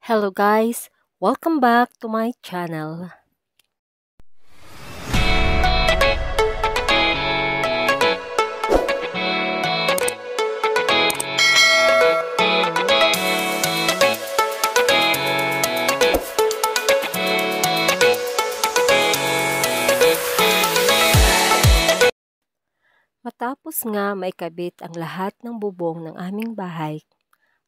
Hello guys, welcome back to my channel. Matapos nga maikabit ang lahat ng bubong ng aming bahay,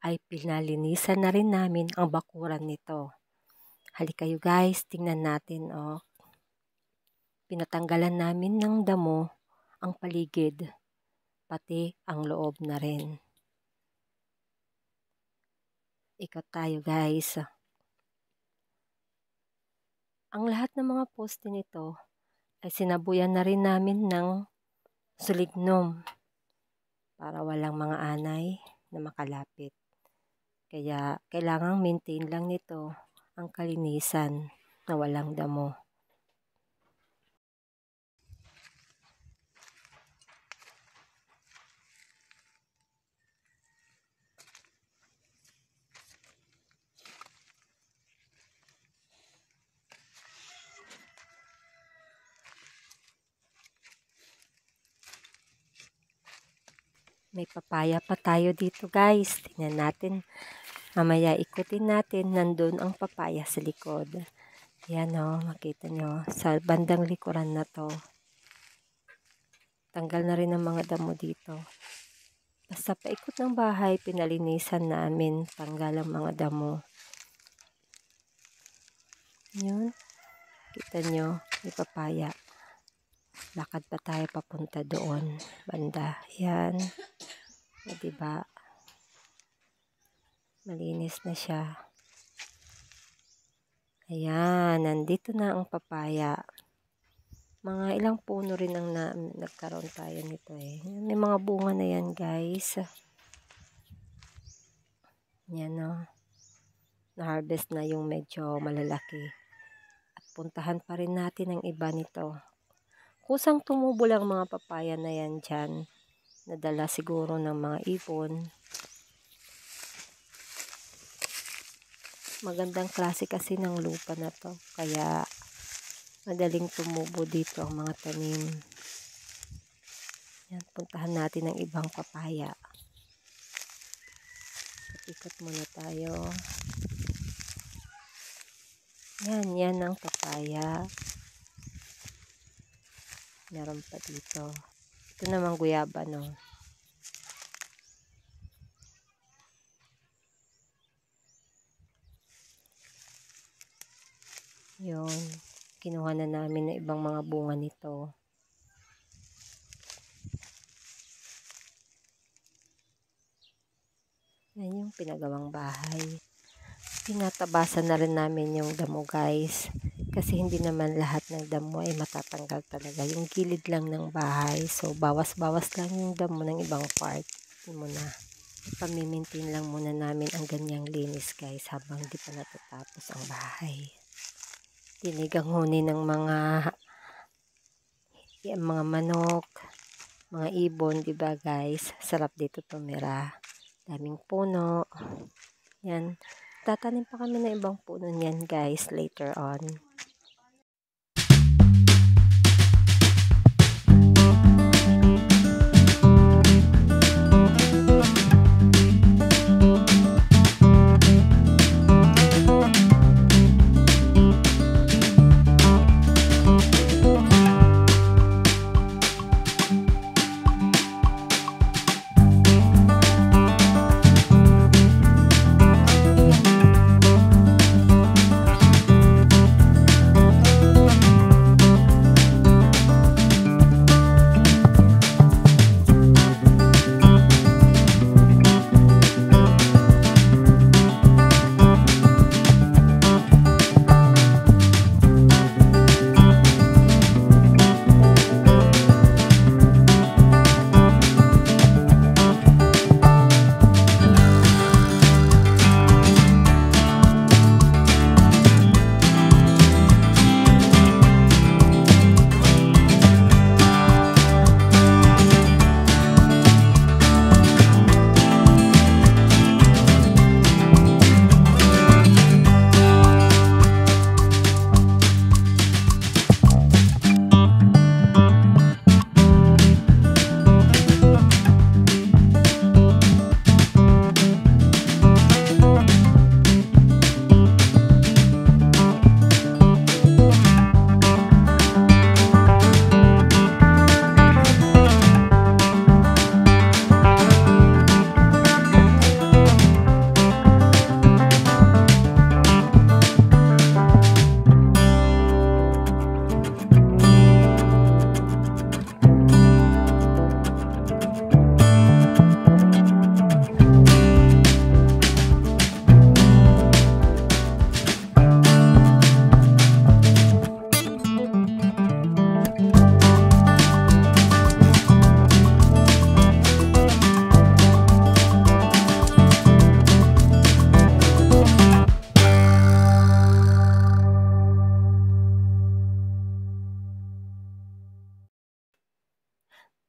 ay pinalinisan na rin namin ang bakuran nito. Halika kayo guys, tingnan natin oh. Pinatanggalan namin ng damo ang paligid, pati ang loob na rin. Ikot tayo guys. Ang lahat ng mga poste nito ay sinabuyan na rin namin ng sulignom para walang mga anay na makalapit. Kaya kailangang maintain lang nito ang kalinisan na walang damo. May papaya pa tayo dito guys. Tingnan natin. Mamaya ikutin natin. Nandun ang papaya sa likod. Yan o. Makita nyo. Sa bandang likuran na to. Tanggal na rin ang mga damo dito. Basta paikot ng bahay, pinalinisan namin. Tanggal ang mga damo. Yun. Kita nyo. May papaya. Lakad pa tayo papunta doon. Banda. Yan. O, diba? Malinis na siya. Ayan. Nandito na ang papaya. Mga ilang puno rin ang nagkaroon tayo nito eh. May mga bunga na yan guys. Yan o. Na-harvest na yung medyo malalaki. At puntahan pa rin natin ang iba nito. Kusang tumubo lang mga papaya na yan dyan. Nadala siguro ng mga ibon. Magandang klase kasi ng lupa na to. Kaya madaling tumubo dito ang mga tanim. Yan, puntahan natin ang ibang papaya. Ikot muna tayo. Yan ang papaya. Meron pa dito. Ito naman guyaba, no? Yun. Kinuha na namin ng ibang mga bunga nito. Yan yung pinagawang bahay. Tinatabasan na rin namin yung damo guys. Kasi hindi naman lahat ng damo ay matatanggal talaga. Yung gilid lang ng bahay. So, bawas-bawas lang yung damo ng ibang part. Yun muna. Pamimintin lang muna namin ang ganyang linis guys habang di pa natatapos ang bahay. Dinig ang huni ng mga manok, mga ibon, diba guys? Sarap dito tumira. Daming puno. Yan. Tatanim pa kami ng ibang puno niyan guys later on.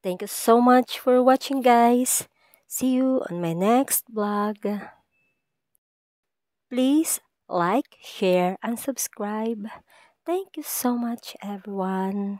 Thank you so much for watching, guys. See you on my next vlog. Please like, share, and subscribe. Thank you so much, everyone.